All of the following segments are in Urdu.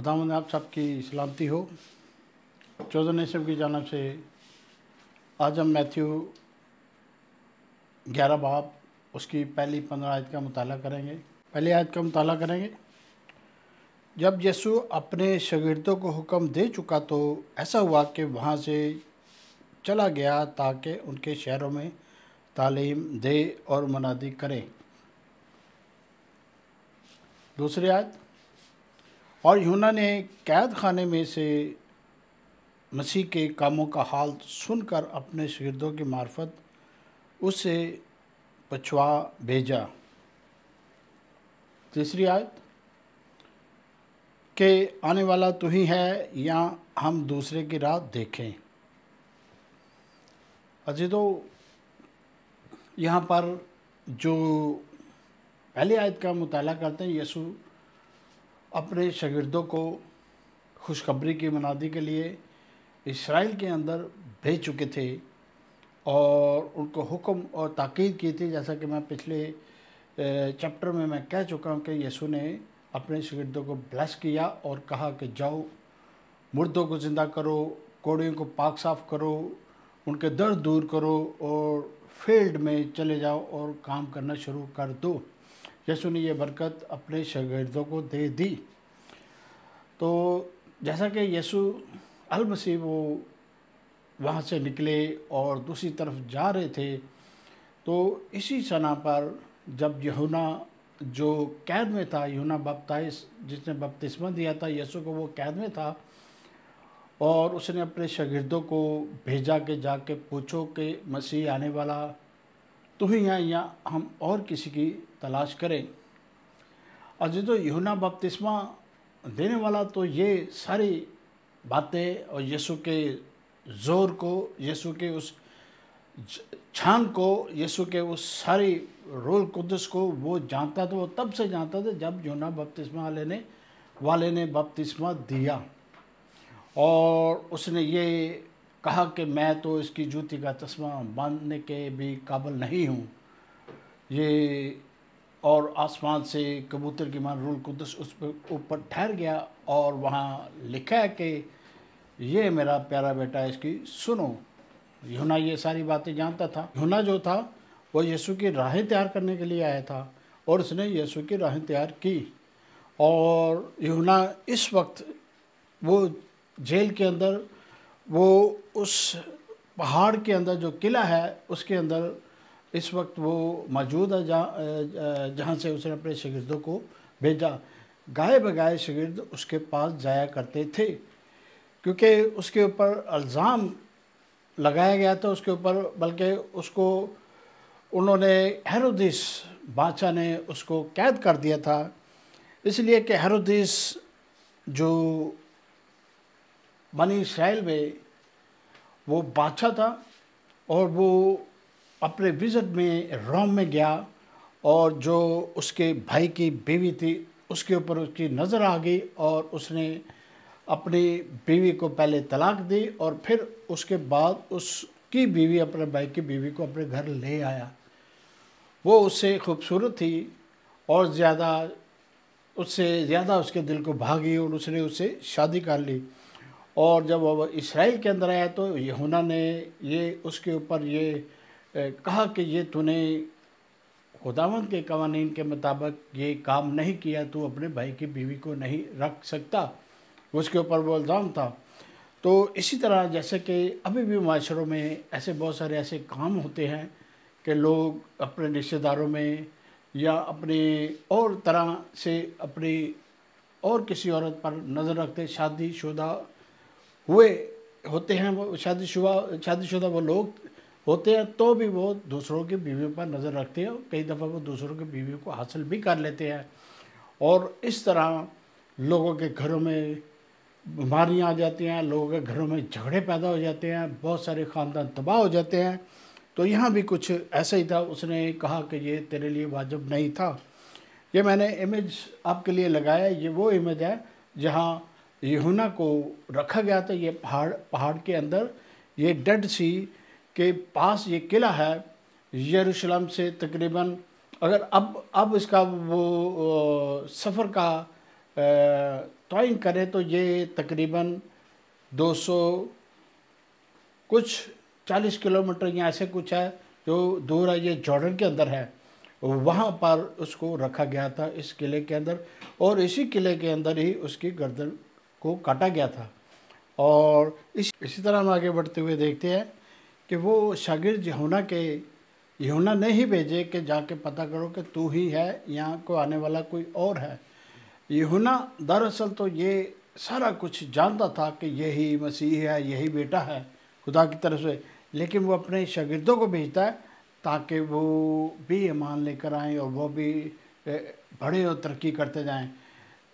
خداوند آپ سب کی سلامتی ہو۔ چوزن نیشن کی جانب سے آج ہم میتھیو 11 باب اس کی پہلی 15 آیت کا مطالعہ کریں گے۔ پہلی آیت کا مطالعہ کریں گے۔ جب یسوع اپنے شاگردوں کو حکم دے چکا تو ایسا ہوا کہ وہاں سے چلا گیا تاکہ ان کے شہروں میں تعلیم دے اور منادی کرے۔ دوسری آیت، اور یوحنا نے قید خانے میں سے مسیح کے کاموں کا حال سن کر اپنے شاگردوں کی معرفت اسے پچھوا بھیجا۔ تیسری آیت، کہ آنے والا تو ہی ہے یا ہم دوسرے کی راہ دیکھیں۔ عزیزو، یہاں پر جو پہلی آیت کا مطالعہ کرتے ہیں، یسوع اپنے شاگردوں کو خوشخبری کی منادی کے لیے اسرائیل کے اندر بھیج چکے تھے اور ان کو حکم اور تاکید کی تھی، جیسا کہ میں پچھلے چیپٹر میں کہہ چکا ہوں کہ یسوع نے اپنے شاگردوں کو بلیس کیا اور کہا کہ جاؤ مردوں کو زندہ کرو، کوڑیوں کو پاک صاف کرو، ان کے درد دور کرو اور فیلڈ میں چلے جاؤ اور کام کرنا شروع کر دو۔ یسوع نے یہ برکت اپنے شاگردوں کو دے دی۔ تو جیسا کہ یسوع المسیح وہ وہاں سے نکلے اور دوسری طرف جا رہے تھے، تو اسی سنہ پر جب یوحنا جو قید میں تھا، یوحنا بپتائس جس نے بپتسمہ دیا تھا یسوع کو، وہ قید میں تھا اور اس نے اپنے شاگردوں کو بھیجا کہ جا کے پوچھو کہ مسیح آنے والا تو ہی ہیں یا ہم اور کسی کی تلاش کریں۔ عزیزو، یوحنا بپتسمہ دینے والا تو یہ ساری باتیں اور یسوع کے زور کو، یسوع کے اس چھان کو، یسوع کے اس ساری روح القدس کو وہ جانتا تھا۔ وہ تب سے جانتا تھا جب یوحنا بپتسمہ لینے والے نے بپتسمہ دیا اور اس نے یہ کہا کہ میں تو اس کی جوتی کا تسمہ باندھنے کے بھی قابل نہیں ہوں، یہ اور آسمان سے کبوتر کی مان روح القدس اس پہ اوپر ٹھہر گیا اور وہاں لکھا ہے کہ یہ میرا پیارا بیٹا ہے، اس کی سنو۔ یوحنا یہ ساری باتیں جانتا تھا۔ یوحنا جو تھا وہ یسوع کی راہیں تیار کرنے کے لیے آیا تھا اور اس نے یسوع کی راہیں تیار کی۔ اور یوحنا اس وقت وہ جیل کے اندر، وہ اس پہاڑ کے اندر جو قلعہ ہے اس کے اندر اس وقت وہ موجود ہے، جہاں سے اس نے اپنے شاگردوں کو بھیجا۔ گائے بگائے شاگرد اس کے پاس جایا کرتے تھے کیونکہ اس کے اوپر الزام لگایا گیا تھا، اس کے اوپر، بلکہ اس کو انہوں نے، ہیرودیس بادشاہ نے اس کو قید کر دیا تھا، اس لیے کہ ہیرودیس جو بنی اسرائیل میں وہ بادشاہ تھا اور وہ اپنے وزٹ میں روم میں گیا اور جو اس کے بھائی کی بیوی تھی اس کے اوپر اس کی نظر آ گئی اور اس نے اپنی بیوی کو پہلے طلاق دی اور پھر اس کے بعد اس کی بیوی اپنے بھائی کی بیوی کو اپنے گھر لے آیا۔ وہ اس سے خوبصورت تھی اور اس سے زیادہ اس کے دل کو بھاگی اور اس نے اس سے شادی کر لی۔ اور جب وہ اسرائیل کے اندر آیا تو یوحنا نے یہ اس کے اوپر یہ کہا کہ یہ تو نے خداوند کے قوانین کے مطابق یہ کام نہیں کیا، تو اپنے بھائی کی بیوی کو نہیں رکھ سکتا، اس کے اوپر وہ الزام تھا۔ تو اسی طرح جیسے کہ ابھی بھی معاشروں میں ایسے بہت سارے ایسے کام ہوتے ہیں کہ لوگ اپنے رشتہ داروں میں یا اپنے اور طرح سے اپنی اور کسی عورت پر نظر رکھتے، شادی شدہ ہوئے ہوتے ہیں، وہ شادی شدہ وہ لوگ ہوتے ہیں تو بھی وہ دوسروں کی بیویوں پر نظر رکھتے ہیں، کئی دفعہ وہ دوسروں کی بیویوں کو حاصل بھی کر لیتے ہیں اور اس طرح لوگوں کے گھروں میں بیماریاں آ جاتی ہیں، لوگوں کے گھروں میں جھگڑے پیدا ہو جاتے ہیں، بہت سارے خاندان تباہ ہو جاتے ہیں۔ تو یہاں بھی کچھ ایسا ہی تھا، اس نے کہا کہ یہ تیرے لیے واجب نہیں تھا۔ یہ میں نے امیج آپ کے لیے لگایا، یہ وہ امیج ہے جہاں یوحنا کو رکھا گیا تھا، یہ پہاڑ کے اندر، یہ ڈیڈ سی کے پاس یہ قلعہ ہے یروشلم سے تقریباً، اگر اب اس کا وہ سفر کا تعین کریں تو یہ تقریباً 200 کچھ 40 کلومیٹر یا ایسے کچھ ہے جو دور ہے، یہ جارڈن کے اندر ہے، وہاں پر اس کو رکھا گیا تھا اس قلعے کے اندر، اور اسی قلعے کے اندر ہی اس کی گردن کو کاٹا گیا تھا۔ اور اسی طرح ہم آگے بڑھتے ہوئے دیکھتے ہیں کہ وہ شاگرد یوحنا نے ہی بھیجے کہ جا کے پتہ کرو کہ تو ہی ہے یا کوئی آنے والا کوئی اور ہے۔ یوحنا دراصل تو یہ سارا کچھ جانتا تھا کہ یہی مسیح ہے، یہی بیٹا ہے خدا کی طرف سے، لیکن وہ اپنے شاگردوں کو بھیجتا ہے تاکہ وہ بھی ایمان لے کر آئیں اور وہ بھی بڑے اور ترقی کرتے جائیں۔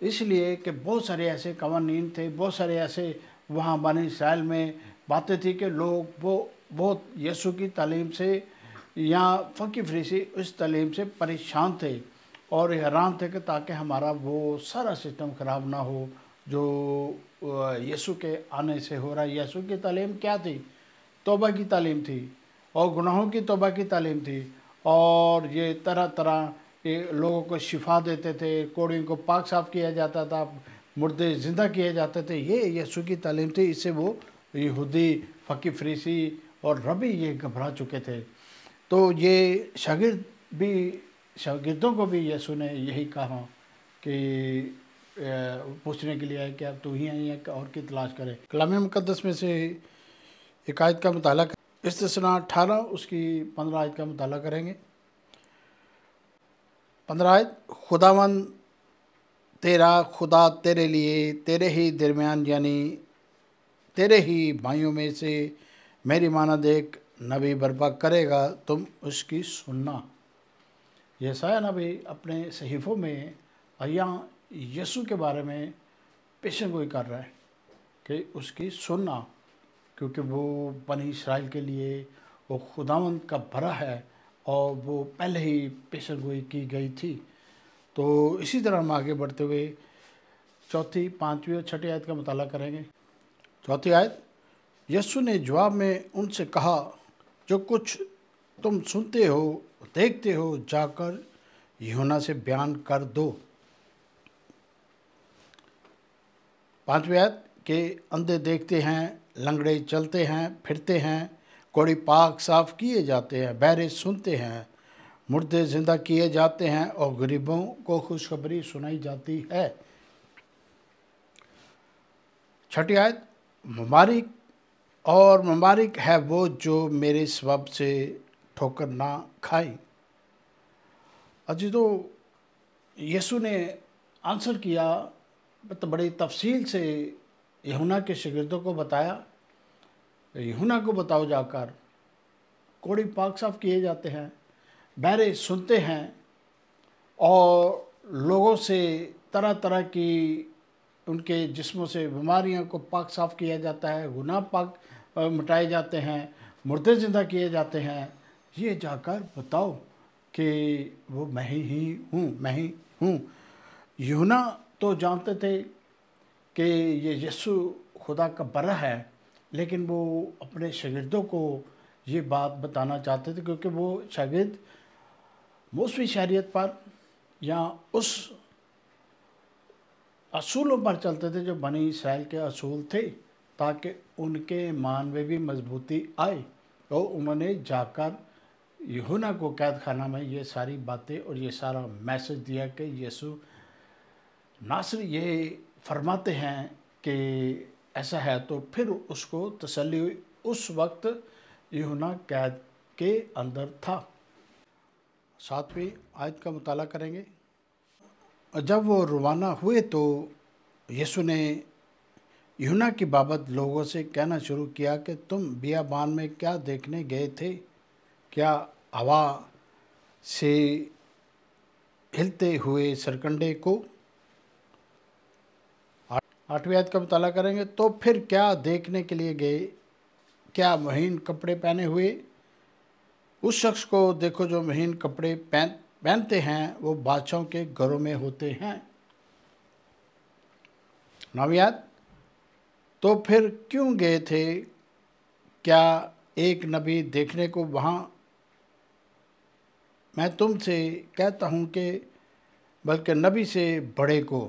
اس لیے کہ بہت سارے ایسے قوانین تھے، بہت سارے ایسے وہاں بنی اسرائیل میں باتیں تھی کہ لوگ وہ بہت یسوع کی تعلیم سے یا فقی فریسی اس تعلیم سے پریشان تھے اور حیران تھے کہ تاکہ ہمارا وہ سارا سسٹم خراب نہ ہو جو یسوع کے آنے سے ہو رہا ہے۔ یسوع کی تعلیم کیا تھی؟ توبہ کی تعلیم تھی اور گناہوں کی توبہ کی تعلیم تھی، اور یہ طرح طرح لوگوں کو شفا دیتے تھے، کوڑیوں کو پاک صاف کیا جاتا تھا، مردے زندہ کیے جاتے تھے۔ یہ یسوع کی تعلیم تھی، اس سے وہ یہودی فقی فریسی اور ربی یہ گھبرا چکے تھے۔ تو یہ شاگردوں کو بھی یسوع نے یہی کہا کہ پوچھنے کے لیے آئے کہ اب تو ہی آئی ہیں اور کی تلاش کرے۔ کلام مقدس میں سے ایک آیت کا مطالعہ کریں، استثناء 18 اس کی 15 آیت کا مطالعہ کریں گے۔ 15 آیت، خداوند تیرا خدا تیرے لیے تیرے ہی درمیان یعنی تیرے ہی بھائیوں میں سے میری مانند ایک نبی برپا کرے گا، تم اس کی سننا۔ یسایہ نبی اپنے صحیفوں میں یہاں یسوع کے بارے میں پیشن گوئی کر رہا ہے کہ اس کی سننا، کیونکہ وہ بنی اسرائیل کے لیے وہ خداوند کا بھرا ہے اور وہ پہلے ہی پیشن گوئی کی گئی تھی۔ تو اسی طرح ہم آگے بڑھتے ہوئے 4، 5 اور 6 آیت کا مطالعہ کریں گے۔ 4 آیت، یسوع نے جواب میں ان سے کہا، جو کچھ تم سنتے ہو دیکھتے ہو جا کر یوحنا سے بیان کر دو۔ 5 آیت، کہ اندھے دیکھتے ہیں، لنگڑے چلتے ہیں پھرتے ہیں، کوڑی پاک صاف کیے جاتے ہیں، بہرے سنتے ہیں، مردے زندہ کیے جاتے ہیں، اور غریبوں کو خوشخبری سنائی جاتی ہے۔ 6 آیت، مبارک ہے وہ جو میرے سبب سے ٹھوکر نہ کھائیں۔ عزیزو، یسوع نے آنسر کیا، بڑی تفصیل سے یوحنا کے شاگردوں کو بتایا، یوحنا کو بتاؤ جا کر کوڑی پاک صاف کیے جاتے ہیں، بہرے سنتے ہیں، اور لوگوں سے طرح طرح کی ان کے جسموں سے بیماریوں کو پاک صاف کیا جاتا ہے، گناہ پاک مٹائے جاتے ہیں، مردے زندہ کیے جاتے ہیں۔ یہ جا کر بتاؤ کہ وہ میں ہی ہوں۔ یوحنا تو جانتے تھے کہ یہ یسوع خدا کا بڑا ہے، لیکن وہ اپنے شاگردوں کو یہ بات بتانا چاہتے تھے، کیونکہ وہ شاگرد موسمی شریعت پر یا اس اصولوں پر چلتے تھے جو بنی اسرائیل کے اصول تھے، تاکہ ان کے ایمان میں بھی مضبوطی آئے، اور انہوں نے جا کر یوحنا کو قید خانہ میں یہ ساری باتیں اور یہ سارا میسج دیا کہ یسوع ناصری یہ فرماتے ہیں کہ ایسا ہے، تو پھر اس کو تسلی ہوئی۔ اس وقت یوحنا قید کے اندر تھا۔ 7ویں آیت کا مطالعہ کریں گے۔ جب وہ روانہ ہوئے تو یسوع نے یوحنا کی بابت لوگوں سے کہنا شروع کیا کہ تم بیابان میں کیا دیکھنے گئے تھے؟ کیا ہوا سے ہلتے ہوئے سرکنڈے کو؟ 8ویں آیت کا مطالعہ کریں گے۔ تو پھر کیا دیکھنے کے لیے گئے؟ کیا مہین کپڑے پہنے ہوئے؟ اس شخص کو دیکھو جو مہین کپڑے پہنتے ہیں، وہ بادشاہوں کے گھروں میں ہوتے ہیں۔ 9ویں آیت، تو پھر کیوں گئے تھے؟ کیا ایک نبی دیکھنے کو وہاں؟ میں تم سے کہتا ہوں کہ بلکہ نبی سے بڑے کو۔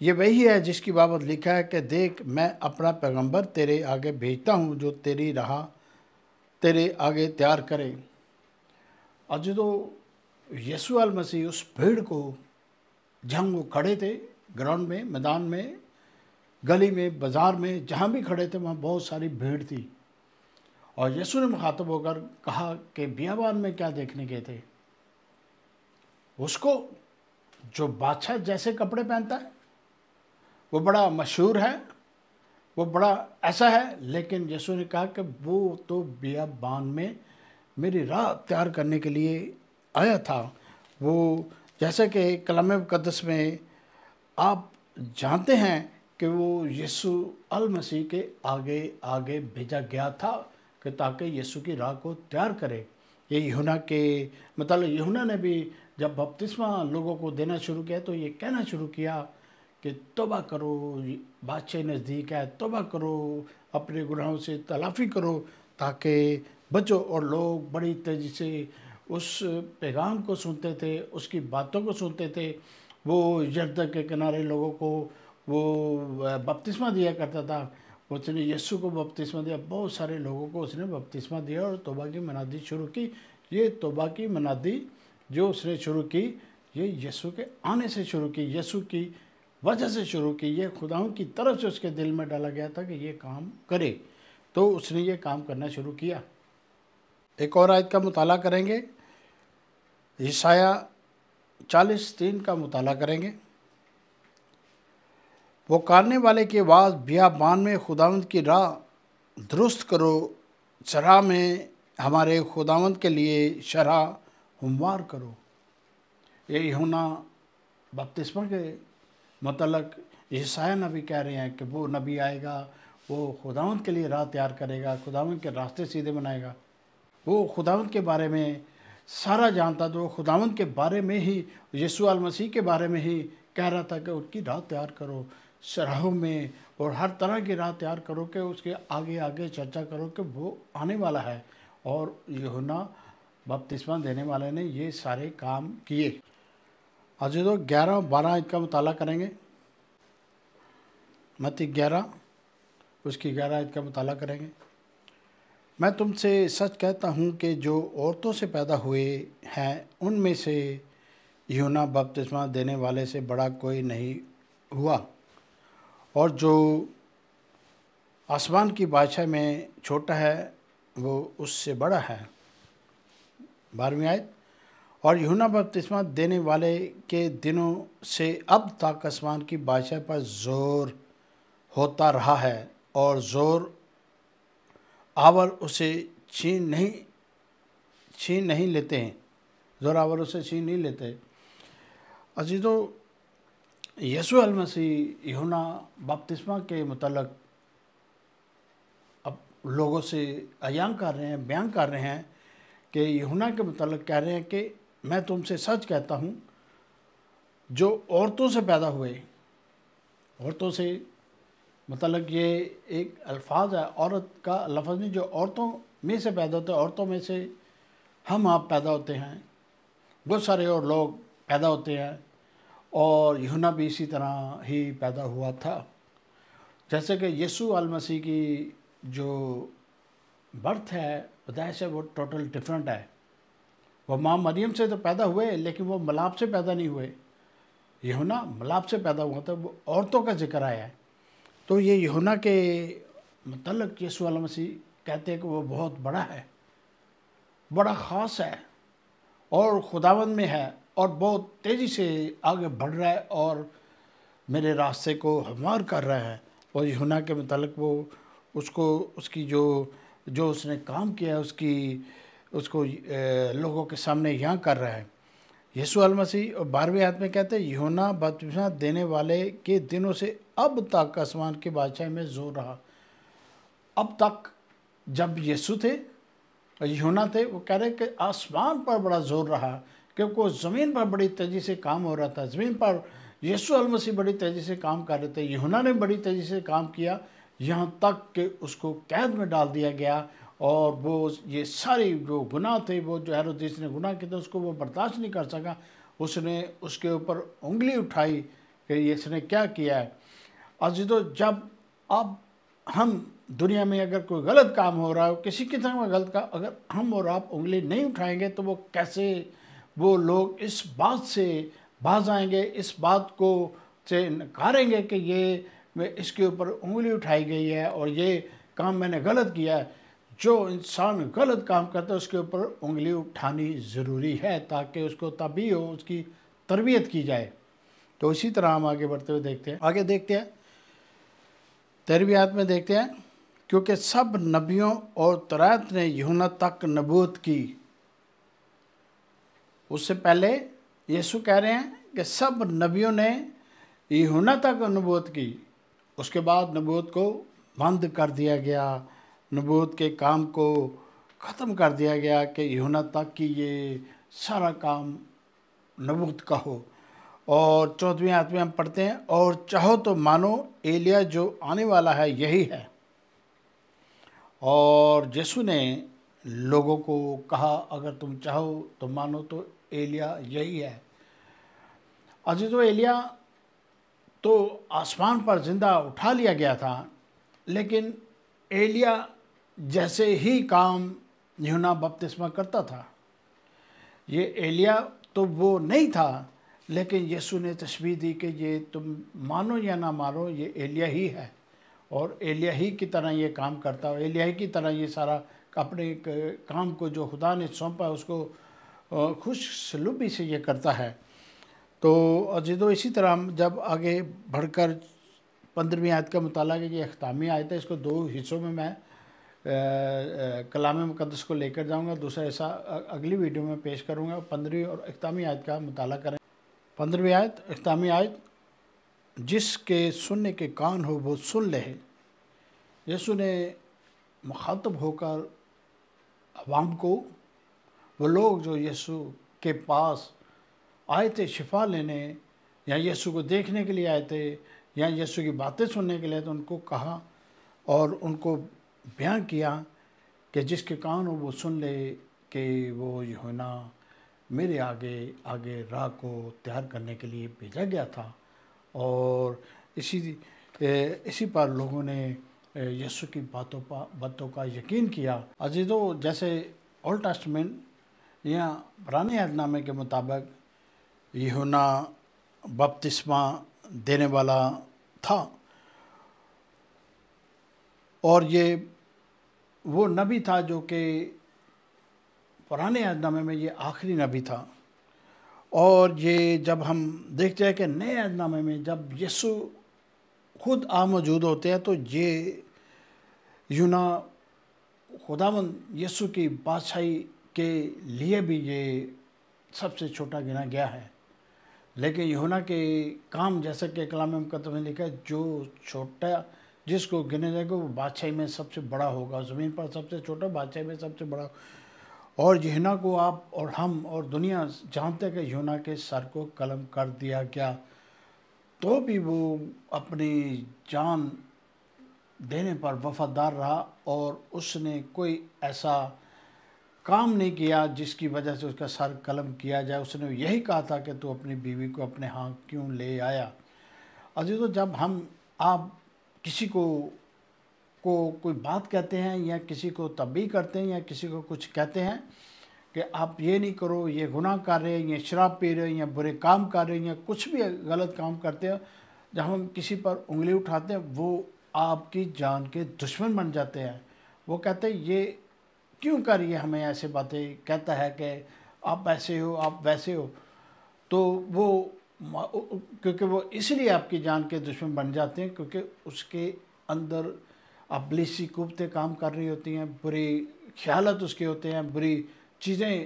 یہ وہی ہے جس کی بابت لکھا ہے کہ دیکھ میں اپنا پیغمبر تیرے آگے بھیجتا ہوں جو تیری راہ تیرے آگے تیار کرے۔ اور جو یسوع المسیح اس بھیڑ کو، جہاں وہ کھڑے تھے، گراؤنڈ میں، میدان میں، گلی میں، بازار میں، جہاں بھی کھڑے تھے وہاں بہت ساری بھیڑ تھی، اور یسوع نے مخاطب ہو کر کہا کہ بیابان میں کیا دیکھنے گئے تھے؟ اس کو جو بادشاہ جیسے کپڑے پہنتا ہے، وہ بڑا مشہور ہے، وہ بڑا ایسا ہے، لیکن یسوع نے کہا کہ وہ تو بیابان میں میری راہ تیار کرنے کے لیے آیا تھا۔ وہ جیسا کہ کلام مقدس میں آپ جانتے ہیں کہ وہ یسوع المسیح کے آگے آگے بھیجا گیا تھا کہ تاکہ یسوع کی راہ کو تیار کرے۔ یہ یوحنا کے مطلب یوحنا نے بھی جب بپتسمہ لوگوں کو دینا شروع کیا تو یہ کہنا شروع کیا کہ توبہ کرو، بادشاہ نزدیک ہے، توبہ کرو، اپنے گناہوں سے تلافی کرو تاکہ بچو۔ اور لوگ بڑی تیزی سے اس پیغام کو سنتے تھے، اس کی باتوں کو سنتے تھے۔ وہ یردن کے کنارے لوگوں کو وہ بپتسمہ دیا کرتا تھا، اس نے یسوع کو بپتسمہ دیا، بہت سارے لوگوں کو اس نے بپتسمہ دیا اور توبہ کی منادی شروع کی۔ یہ توبہ کی منادی جو اس نے شروع کی، یہ یسوع کے آنے سے شروع کی، یسوع کی وجہ سے شروع کی، یہ خداوند کی طرف سے اس کے دل میں ڈالا گیا تھا کہ یہ کام کرے، تو اس نے یہ کام کرنا شروع کیا۔ ایک اور آیت کا مطالعہ کریں گے، یشعیاء 40:3 کا مطالعہ کریں گے۔ پکارنے والے کی آواز بیابان میں خداوند کی راہ درست کرو، چراہ میں ہمارے خداوند کے لیے شرح ہموار کرو۔ یہ یوحنا بپتسمہ کے متعلق یشعیاء نبی کہہ رہے ہیں کہ وہ نبی آئے گا، وہ خداوند کے لیے راہ تیار کرے گا، خداوند کے راستے سیدھے بنائے گا۔ وہ خداوند کے بارے میں سارا جانتا تھا، وہ خداوند کے بارے میں ہی، یسوع المسیح کے بارے میں ہی کہہ رہا تھا کہ ان کی راہ تیار کرو، شراہوں میں اور ہر طرح کی راہ تیار کرو، کہ اس کے آگے آگے چرچا کرو کہ وہ آنے والا ہے۔ اور یوحنا بپتسمہ دینے والے نے یہ سارے کام کیے۔ عزیزو 11-12 آیت کا مطالعہ کریں گے، متی 11 اس کی 11 آیت کا مطالعہ کریں گے۔ میں تم سے سچ کہتا ہوں کہ جو عورتوں سے پیدا ہوئے ہیں ان میں سے یوحنا بپتسمہ دینے والے سے بڑا کوئی نہیں ہوا، اور جو آسمان کی بادشاہ میں چھوٹا ہے وہ اس سے بڑا ہے۔ 12ویں آیت، اور یوحنا بپتسمہ دینے والے کے دنوں سے اب تک آسمان کی بادشاہ پر زور ہوتا رہا ہے، اور زور آور اسے چھین نہیں لیتے ہیں، زور آور اسے چھین نہیں لیتے۔ عزیزو، یسوع المسیح یوحنا بپتسمہ کے متعلق اب لوگوں سے بیان کر رہے ہیں کہ یوحنا کے متعلق کہہ رہے ہیں کہ میں تم سے سچ کہتا ہوں جو عورتوں سے پیدا ہوئے، عورتوں سے متعلق یہ ایک الفاظ ہے، عورت کا لفظ نہیں، جو عورتوں میں سے پیدا ہوتے ہیں، عورتوں میں سے ہم آپ پیدا ہوتے ہیں، بہت سارے اور لوگ پیدا ہوتے ہیں، اور یوحنا بھی اسی طرح ہی پیدا ہوا تھا۔ جیسے کہ یسوع المسیح کی جو برتھ ہے، پیدائش ہے، وہ ٹوٹل ڈیفرنٹ ہے۔ وہ ماں مریم سے تو پیدا ہوئے لیکن وہ ملاپ سے پیدا نہیں ہوئے، یوحنا ملاپ سے پیدا ہوا تھا، وہ عورتوں کا ذکر آیا ہے۔ تو یہ یوحنا کے متعلق یسوع المسیح کہتے ہیں کہ وہ بہت بڑا ہے، بڑا خاص ہے، اور خداوند میں ہے، اور بہت تیزی سے آگے بڑھ رہا ہے اور میرے راستے کو ہموار کر رہا ہے۔ اور یوحنا کے متعلق وہ اس کی جو اس نے کام کیا ہے اس کو لوگوں کے سامنے یہاں کر رہا ہے۔ یسوع المسیح 12ویں آیت میں کہتے ہیں یوحنا بپتسمہ دینے والے کے دنوں سے اب تک آسمان کی بادشاہی میں زور رہا۔ اب تک جب یسوع تھے اور یوحنا تھے، وہ کہہ رہے کہ آسمان پر بڑا زور رہا، کیونکہ وہ زمین پر بڑی تیزی سے کام ہو رہا تھا، زمین پر یسوع المسیح بڑی تیزی سے کام کر رہے تھے، یوحنا نے بڑی تیزی سے کام کیا، یہاں تک کہ اس کو قید میں ڈال دیا گیا، اور وہ یہ ساری جو گناہ تھے، وہ جو ہیرودیس نے گناہ کیا تھا، اس کو وہ برداشت نہیں کر سکا، اس نے اس کے اوپر انگلی اٹھائی کہ یہ اس نے کیا کیا ہے۔ عزیزو، جب اب ہم دنیا میں اگر کوئی غلط کام ہو رہا ہے، کسی قسم کا غلط کام، اگر ہم اور آپ انگلی نہیں اٹھائیں گے تو وہ کیسے وہ لوگ اس بات سے باز آئیں گے، اس بات کو سے انکاریں گے کہ یہ اس کے اوپر انگلی اٹھائی گئی ہے اور یہ کام میں نے غلط کیا ہے۔ جو انسان غلط کام کرتا ہے اس کے اوپر انگلی اٹھانی ضروری ہے تاکہ اس کو تبھی ہو، اس کی تربیت کی جائے۔ تو اسی طرح ہم آگے بڑھتے ہوئے دیکھتے ہیں، آگے دیکھتے ہیں 13ویں آیت میں دیکھتے ہیں، کیونکہ سب نبیوں اور تورات نے یوحنا تک نبوت کی۔ اس سے پہلے یسوع کہہ رہے ہیں کہ سب نبیوں نے یوحنا تک نبوت کی، اس کے بعد نبوت کو بند کر دیا گیا، نبوت کے کام کو ختم کر دیا گیا کہ یوحنا تک کی یہ سارا کام نبوت کا ہو۔ اور 14ویں آیت میں ہم پڑھتے ہیں، اور چاہو تو مانو ایلیا جو آنے والا ہے یہی ہے۔ اور یسوع نے لوگوں کو کہا اگر تم چاہو تو مانو تو ایلیا یہی ہے۔ عزیزو، ایلیا تو آسمان پر زندہ اٹھا لیا گیا تھا، لیکن ایلیا جیسے ہی کام یوحنا بپتسمہ کرتا تھا۔ یہ ایلیا تو وہ نہیں تھا، لیکن یسوع نے تشبیہ دی کہ یہ تم مانو یا نہ مانو یہ ایلیا ہی ہے، اور ایلیا ہی کی طرح یہ کام کرتا ہے، ایلیا ہی کی طرح یہ سارا اپنے کام کو جو خدا نے سونپا اس کو خوش سلوبی سے یہ کرتا ہے۔ تو عزیزو، اسی طرح ہم جب آگے بڑھ کر 15ویں آیت کا مطالعہ کہ یہ اختتامی آیت ہے، اس کو 2 حصوں میں کلام مقدس کو لے کر جاؤں گا، دوسرا حصہ اگلی ویڈیو میں پیش کروں گا۔ 15ویں اور اختتامی آیت کا مطالعہ کریں۔ 15ویں آیت، اختتامی آیت، جس کے سننے کے کان ہو وہ سن لے۔ یسوع نے مخاطب ہو کر عوام کو، وہ لوگ جو یسوع کے پاس آئے تھے شفا لینے یا یسوع کو دیکھنے کے لیے آئے تھے یا یسوع کی باتیں سننے کے لیے، تو ان کو کہا اور ان کو بیان کیا کہ جس کے کان ہو وہ سن لے کہ وہ یوحنا میرے آگے راہ کو تیار کرنے کے لیے بھیجا گیا تھا۔ اور اسی پر لوگوں نے یسوع کی باتوں کا یقین کیا۔ عزیزو، جیسے اولڈ ٹیسٹمنٹ یا پرانے عہد نامے کے مطابق یوحنا بپتسمہ دینے والا تھا، اور یہ وہ نبی تھا جو کہ پرانے عہد نامے میں یہ آخری نبی تھا۔ اور یہ جب ہم دیکھتے ہیں کہ نئے عہد نامے میں جب یسوع خود موجود ہوتے ہیں تو یہ یوحنا خداوند یسوع کی بادشاہی کے لیے بھی یہ سب سے چھوٹا گنا گیا ہے، لیکن یوحنا کے کام جیسا کہ کلام مقدس میں لکھا ہے، جو چھوٹا جس کو گنے جائے گا وہ بادشاہی میں سب سے بڑا ہوگا، زمین پر سب سے چھوٹا بادشاہی میں سب سے بڑا۔ اور یوحنا کو آپ اور ہم اور دنیا جانتے ہیں کہ یوحنا کے سر کو قلم کر دیا گیا، تو بھی وہ اپنی جان دینے پر وفادار رہا اور اس نے کوئی ایسا کام نہیں کیا جس کی وجہ سے اس کا سر قلم کیا جائے۔ اس نے یہی کہا تھا کہ تو اپنی بیوی کو اپنے ہاں کیوں لے آیا۔ عزیزو، جب آپ کسی کو کوئی بات کہتے ہیں یا کسی کو تنبیہ کرتے ہیں یا کسی کو کچھ کہتے ہیں کہ آپ یہ نہیں کرو، یہ گناہ کر رہے ہیں یا شراب پی رہے ہیں یا برے کام کر رہے ہیں یا کچھ بھی غلط کام کرتے ہیں، جب ہم کسی پر انگلی اٹھاتے ہیں وہ آپ کی جان کے دشمن بن جاتے ہیں۔ وہ کہتے ہیں یہ کیوں کر یہ ہمیں ایسے باتیں کہتا ہے کہ آپ ایسے ہو، آپ ویسے ہو، تو وہ کیونکہ وہ اس لیے آپ کی جان کے دشمن بن جاتے ہیں کیونکہ اس کے اندر ابلیسی قوتیں کام کر رہی ہوتی ہیں، بری خیالات اس کے ہوتے ہیں، بری چیزیں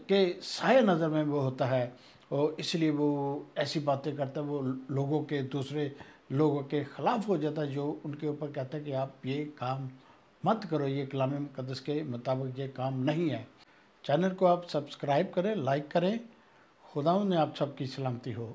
کے سائے نظر میں وہ ہوتا ہے، اور اس لیے وہ ایسی باتیں کرتا ہے، وہ دوسرے لوگوں کے خلاف ہو جاتا ہے، جو ان کے اوپر کہتا ہے کہ آپ یہ کام مت کرو، یہ کلام مقدس کے مطابق یہ کام نہیں ہے۔ چینل کو آپ سبسکرائب کریں، لائک کریں۔ خداوند نے آپ سب کی سلامتی ہو۔